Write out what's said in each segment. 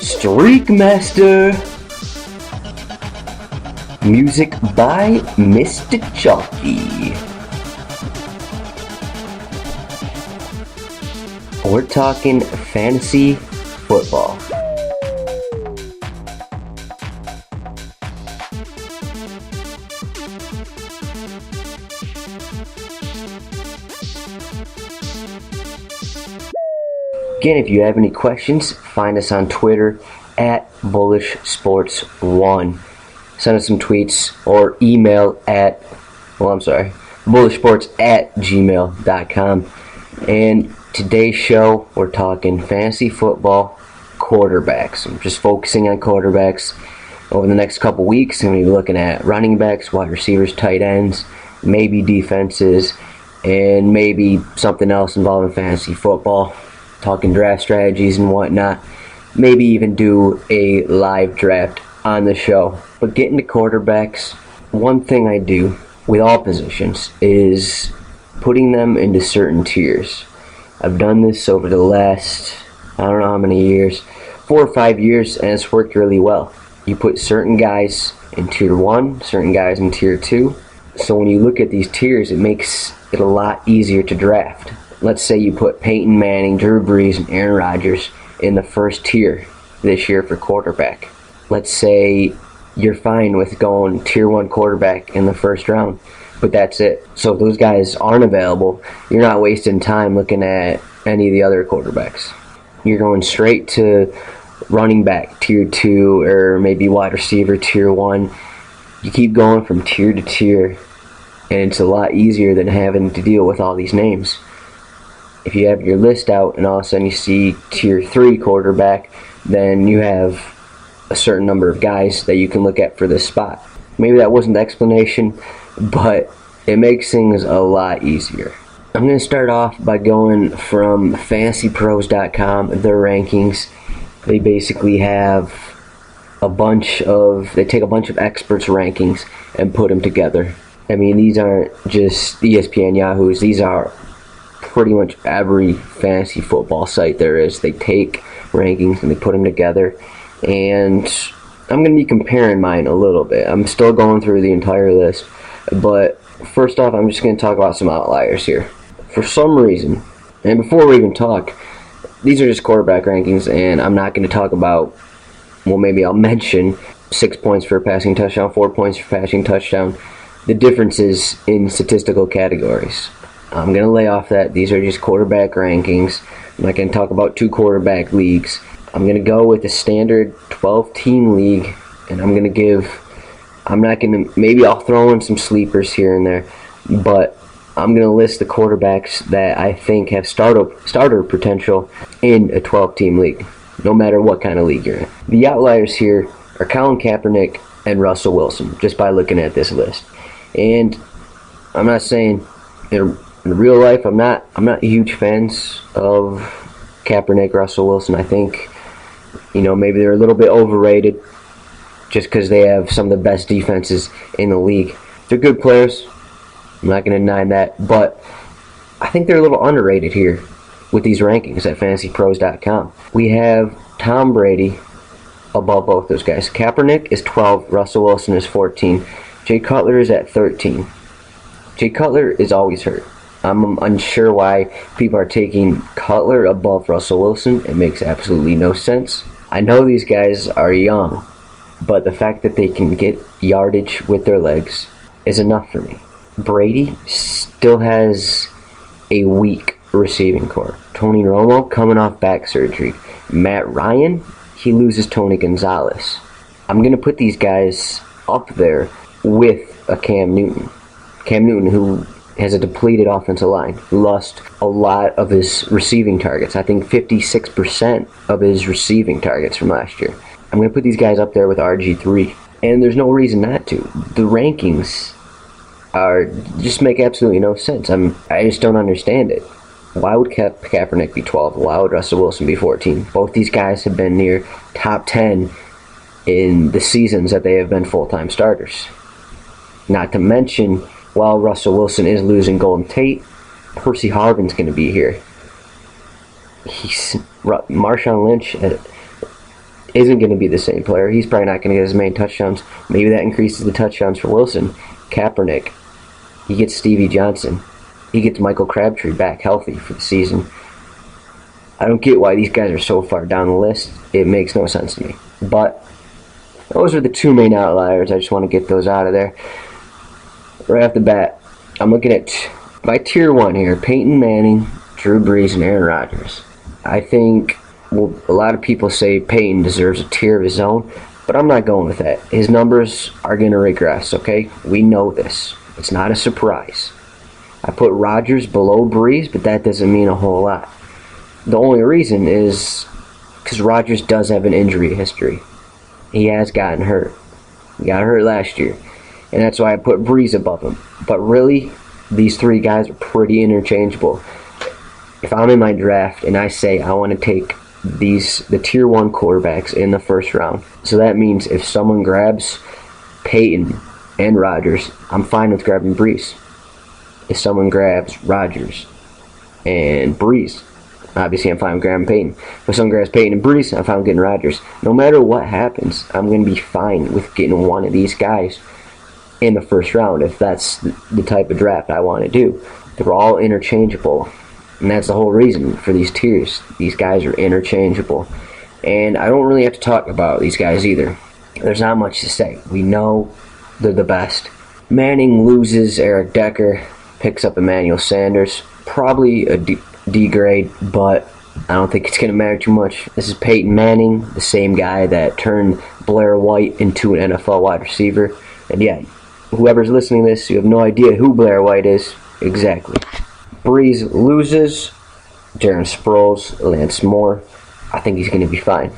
Streak Master. Music by Mr. Chalky. We're talking fantasy football. Again, if you have any questions, find us on Twitter at BullishSports1. Send us some tweets or email at, bullishsports@gmail.com. And today's show, we're talking fantasy football quarterbacks. I'm just focusing on quarterbacks. Over the next couple weeks, I'm going to be looking at running backs, wide receivers, tight ends, maybe defenses, and maybe something else involving fantasy football. Talking draft strategies and whatnot. Maybe even do a live draft on the show. But getting to quarterbacks, one thing I do with all positions is putting them into certain tiers. I've done this over the last, I don't know how many years, 4 or 5 years, and it's worked really well. You put certain guys in tier 1, certain guys in tier 2. So when you look at these tiers, it makes it a lot easier to draft. Let's say you put Peyton Manning, Drew Brees, and Aaron Rodgers in the first tier this year for quarterback. Let's say you're fine with going tier 1 quarterback in the first round, but that's it. So if those guys aren't available, you're not wasting time looking at any of the other quarterbacks. You're going straight to running back tier 2 or maybe wide receiver tier 1. You keep going from tier to tier, and it's a lot easier than having to deal with all these names. If you have your list out and all of a sudden you see tier 3 quarterback, then you have a certain number of guys that you can look at for this spot. Maybe that wasn't the explanation, but it makes things a lot easier. I'm going to start off by going from fantasypros.com, their rankings. They basically have they take a bunch of experts' rankings and put them together. I mean, these aren't just ESPN Yahoos, these are pretty much every fantasy football site there is. They take rankings and they put them together, and I'm going to be comparing mine a little bit. I'm still going through the entire list, but first off, I'm just going to talk about some outliers here. For some reason, and before we even talk, these are just quarterback rankings, and I'm not going to talk about, well, maybe I'll mention 6 points for a passing touchdown, 4 points for a passing touchdown, the differences in statistical categories. I'm going to lay off that. These are just quarterback rankings. I'm not going to talk about 2 quarterback leagues. I'm going to go with a standard 12-team league, and maybe I'll throw in some sleepers here and there, but I'm going to list the quarterbacks that I think have starter potential in a 12-team league, no matter what kind of league you're in. The outliers here are Colin Kaepernick and Russell Wilson, just by looking at this list. And I'm not saying in real life, I'm not huge fans of Kaepernick, Russell Wilson. I think, maybe they're a little bit overrated just because they have some of the best defenses in the league. They're good players. I'm not going to deny that, but I think they're a little underrated here with these rankings at fantasypros.com. We have Tom Brady above both those guys. Kaepernick is 12, Russell Wilson is 14. Jay Cutler is at 13. Jay Cutler is always hurt. I'm unsure why people are taking Cutler above Russell Wilson. It makes absolutely no sense. I know these guys are young, but the fact that they can get yardage with their legs is enough for me. Brady still has a weak receiving core. Tony Romo coming off back surgery. Matt Ryan, he loses Tony Gonzalez. I'm going to put these guys up there with a Cam Newton. Cam Newton, who has a depleted offensive line, who lost a lot of his receiving targets. I think 56% of his receiving targets from last year. I'm going to put these guys up there with RG3, and there's no reason not to. The rankings just make absolutely no sense. I just don't understand it. Why would Kaepernick be 12? Why would Russell Wilson be 14? Both these guys have been near top 10 in the seasons that they have been full-time starters. Not to mention, while Russell Wilson is losing Golden Tate, Percy Harvin's going to be here. Marshawn Lynch isn't going to be the same player. He's probably not going to get as many touchdowns. Maybe that increases the touchdowns for Wilson. Kaepernick, he gets Stevie Johnson. He gets Michael Crabtree back healthy for the season. I don't get why these guys are so far down the list. It makes no sense to me. But those are the two main outliers. I just want to get those out of there. Right off the bat, I'm looking at my tier 1 here. Peyton Manning, Drew Brees, and Aaron Rodgers. I think a lot of people say Peyton deserves a tier of his own, but I'm not going with that. His numbers are going to regress, okay? We know this. It's not a surprise. I put Rodgers below Brees, but that doesn't mean a whole lot. The only reason is because Rodgers does have an injury history. He has gotten hurt. He got hurt last year. And that's why I put Brees above him. But really, these three guys are pretty interchangeable. If I'm in my draft and I say I want to take the tier 1 quarterbacks in the first round, so that means if someone grabs Peyton and Rodgers, I'm fine with grabbing Brees. If someone grabs Rodgers and Brees, obviously I'm fine with grabbing Peyton. If someone grabs Peyton and Brees, I'm fine with getting Rodgers. No matter what happens, I'm going to be fine with getting one of these guys in the first round if that's the type of draft I want to do. They're all interchangeable, and that's the whole reason for these tiers. These guys are interchangeable, and I don't really have to talk about these guys either. There's not much to say. We know they're the best. Manning loses Eric Decker, picks up Emmanuel Sanders. Probably a D grade, but I don't think it's going to matter too much. This is Peyton Manning, the same guy that turned Blair White into an NFL wide receiver. And yeah, whoever's listening to this, you have no idea who Blair White is. Exactly. Brees loses Darren Sproles, Lance Moore. I think he's going to be fine.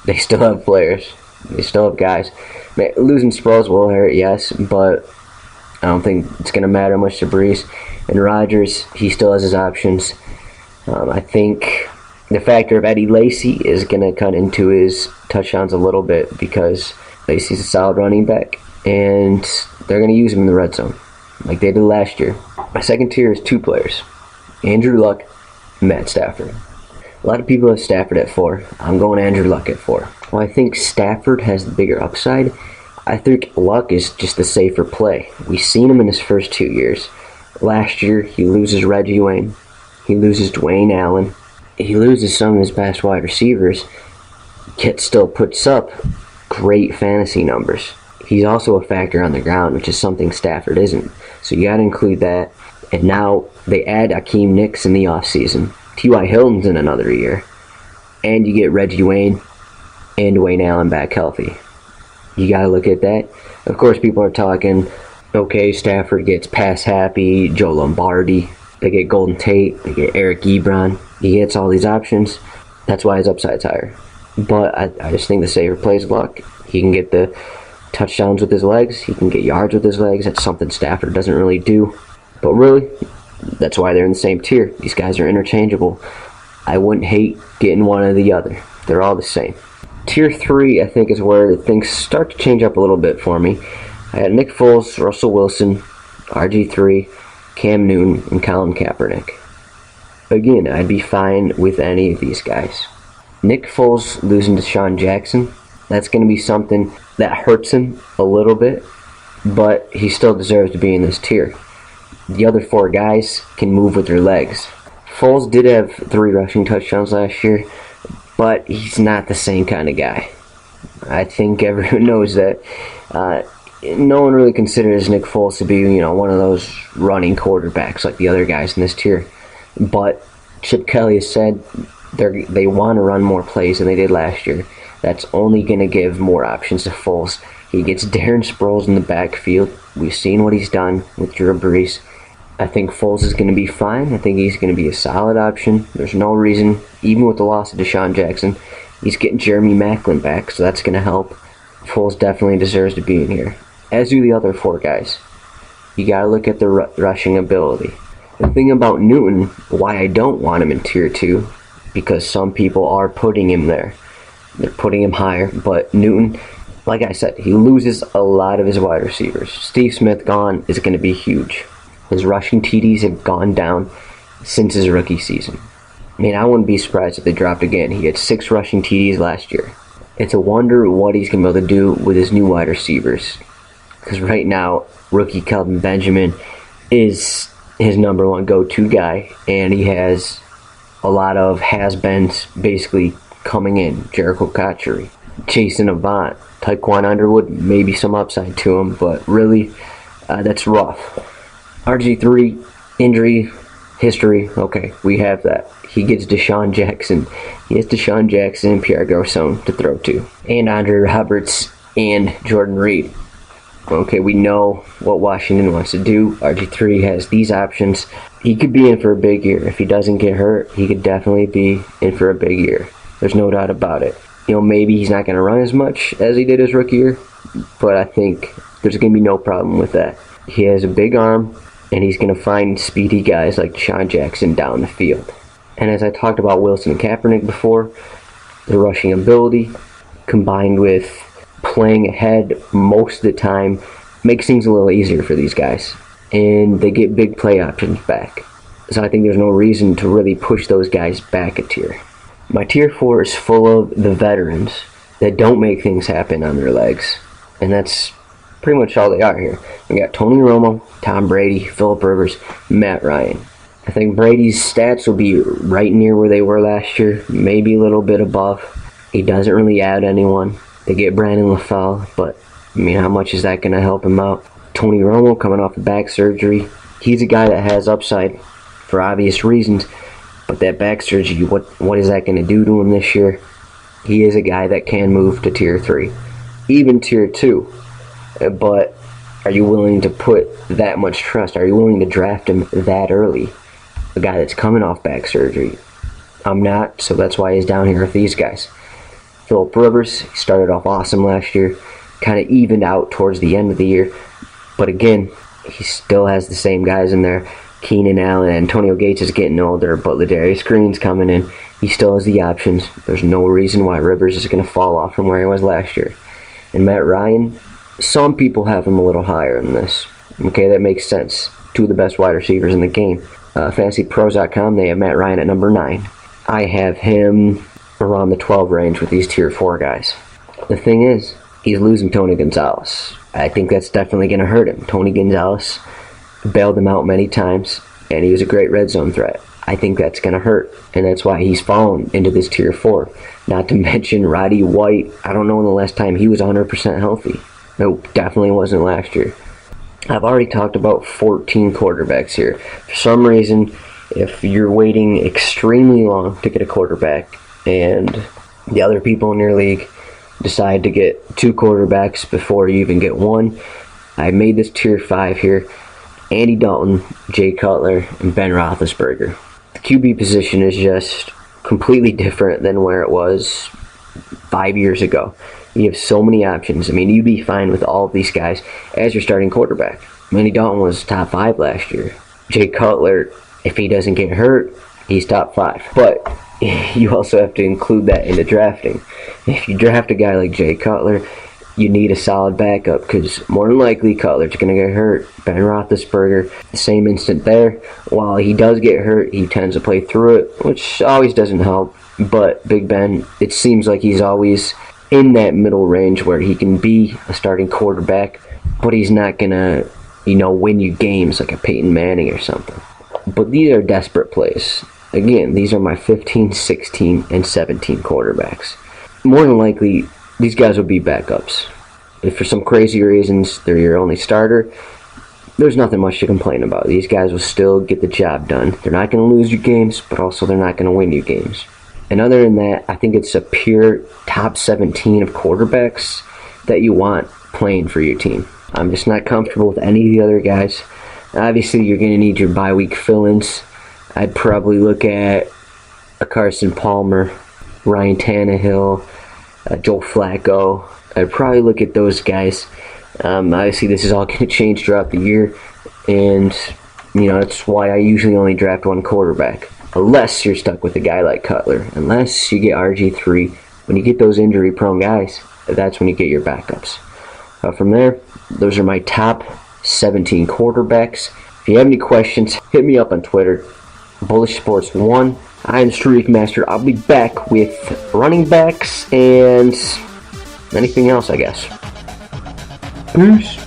They still have players. They still have guys. Losing Sproles will hurt, yes, but I don't think it's going to matter much to Brees. And Rodgers, he still has his options. I think the factor of Eddie Lacy is going to cut into his touchdowns a little bit because Lacy's a solid running back, and they're going to use him in the red zone like they did last year. My second tier is 2 players, Andrew Luck and Matt Stafford. A lot of people have Stafford at 4. I'm going Andrew Luck at 4. Well, I think Stafford has the bigger upside. I think Luck is just the safer play. We've seen him in his first 2 years. Last year, he loses Reggie Wayne. He loses Dwayne Allen. He loses some of his best wide receivers, yet still puts up great fantasy numbers. He's also a factor on the ground, which is something Stafford isn't. So you got to include that. And now they add Akeem Nicks in the offseason. T.Y. Hilton's in another year. And you get Reggie Wayne and Dwayne Allen back healthy. You got to look at that. Of course, people are talking, okay, Stafford gets pass happy, Joe Lombardi. They get Golden Tate. They get Eric Ebron. He gets all these options. That's why his upside's higher. But I just think the safer play is Luck. He can get the touchdowns with his legs. He can get yards with his legs. That's something Stafford doesn't really do. But really, that's why they're in the same tier. These guys are interchangeable. I wouldn't hate getting one or the other. They're all the same. Tier 3, I think, is where things start to change up a little bit for me. I had Nick Foles, Russell Wilson, RG3, Cam Newton, and Colin Kaepernick. Again, I'd be fine with any of these guys. Nick Foles losing to Deshaun Jackson, that's going to be something that hurts him a little bit, but he still deserves to be in this tier. The other 4 guys can move with their legs. Foles did have 3 rushing touchdowns last year, but he's not the same kind of guy. I think everyone knows that. No one really considers Nick Foles to be, one of those running quarterbacks like the other guys in this tier. But Chip Kelly has said they want to run more plays than they did last year. That's only going to give more options to Foles. He gets Darren Sproles in the backfield. We've seen what he's done with Drew Brees. I think Foles is going to be fine. I think he's going to be a solid option. There's no reason, even with the loss of Deshaun Jackson, he's getting Jeremy Maclin back, so that's going to help. Foles definitely deserves to be in here, as do the other 4 guys. You got to look at the rushing ability. The thing about Newton, why I don't want him in tier 2, because some people are putting him there. They're putting him higher, but Newton, like I said, he loses a lot of his wide receivers. Steve Smith gone is going to be huge. His rushing TDs have gone down. since his rookie season. I mean, I wouldn't be surprised if they dropped again. He had 6 rushing TDs last year. It's a wonder what he's going to be able to do with his new wide receivers. Because right now, rookie Kelvin Benjamin is his number one go-to guy, and he has a lot of has-beens basically coming in. Jericho Cotchery, Jason Avant, Tyquan Underwood, maybe some upside to him, but really, that's rough. RG3, injury history, okay, we have that. He gets Deshaun Jackson. He has Deshaun Jackson and Pierre Garçon to throw to. And Andre Roberts and Jordan Reed. Okay, we know what Washington wants to do. RG3 has these options. He could be in for a big year. If he doesn't get hurt, he could definitely be in for a big year. There's no doubt about it. You know, maybe he's not going to run as much as he did his rookie year, but I think there's going to be no problem with that. He has a big arm, and he's going to find speedy guys like Deshaun Jackson down the field. And as I talked about Wilson and Kaepernick before, the rushing ability combined with playing ahead most of the time makes things a little easier for these guys. And they get big play options back. So I think there's no reason to really push those guys back a tier. My tier 4 is full of the veterans that don't make things happen on their legs. And that's pretty much all they are here. We got Tony Romo, Tom Brady, Phillip Rivers, Matt Ryan. I think Brady's stats will be right near where they were last year, maybe a little bit above. He doesn't really add anyone. They get Brandon LaFell, but I mean, how much is that going to help him out? Tony Romo coming off of back surgery. He's a guy that has upside for obvious reasons, but that back surgery, what is that going to do to him this year? He is a guy that can move to tier 3, even tier 2. But are you willing to put that much trust? Are you willing to draft him that early? A guy that's coming off back surgery. I'm not, so that's why he's down here with these guys. Phillip Rivers, he started off awesome last year, kind of evened out towards the end of the year, but again, he still has the same guys in there. Keenan Allen, Antonio Gates is getting older, but Ladarius Green's coming in. He still has the options. There's no reason why Rivers is going to fall off from where he was last year. And Matt Ryan, some people have him a little higher than this. Okay, that makes sense. 2 of the best wide receivers in the game. FantasyPros.com, they have Matt Ryan at number 9. I have him around the 12 range with these tier 4 guys. The thing is, he's losing Tony Gonzalez. I think that's definitely going to hurt him. Tony Gonzalez bailed him out many times, and he was a great red zone threat. I think that's going to hurt, and that's why he's fallen into this tier 4. Not to mention Roddy White. I don't know when the last time he was 100% healthy. Nope, definitely wasn't last year. I've already talked about 14 quarterbacks here. For some reason, if you're waiting extremely long to get a quarterback and the other people in your league decide to get 2 quarterbacks before you even get one, I made this tier 5 here. Andy Dalton, Jay Cutler, and Ben Roethlisberger. The QB position is just completely different than where it was 5 years ago. You have so many options. I mean, you'd be fine with all of these guys as your starting quarterback. Andy Dalton was top 5 last year. Jay Cutler, if he doesn't get hurt, he's top 5. But you also have to include that into drafting. If you draft a guy like Jay Cutler, you need a solid backup because more than likely Cutler's going to get hurt. Ben Roethlisberger, the same instant there. While he does get hurt, he tends to play through it, which always doesn't help. But Big Ben, it seems like he's always in that middle range where he can be a starting quarterback, but he's not going to, win you games like a Peyton Manning or something. But these are desperate plays. Again, these are my 15, 16, and 17 quarterbacks. More than likely, these guys will be backups. If for some crazy reasons they're your only starter, there's nothing much to complain about. These guys will still get the job done. They're not going to lose you games, but also they're not going to win you games. And other than that, I think it's a pure top 17 of quarterbacks that you want playing for your team. I'm just not comfortable with any of the other guys. Obviously, you're going to need your bye week fill-ins. I'd probably look at a Carson Palmer, Ryan Tannehill, Joe Flacco. I'd probably look at those guys. Obviously, this is all going to change throughout the year, and that's why I usually only draft one quarterback, unless you're stuck with a guy like Cutler. Unless you get RG3, when you get those injury-prone guys, that's when you get your backups. From there, those are my top 17 quarterbacks. If you have any questions, hit me up on Twitter. Bullish Sports 1. I'm Streak Master. I'll be back with running backs and anything else, I guess. Peace.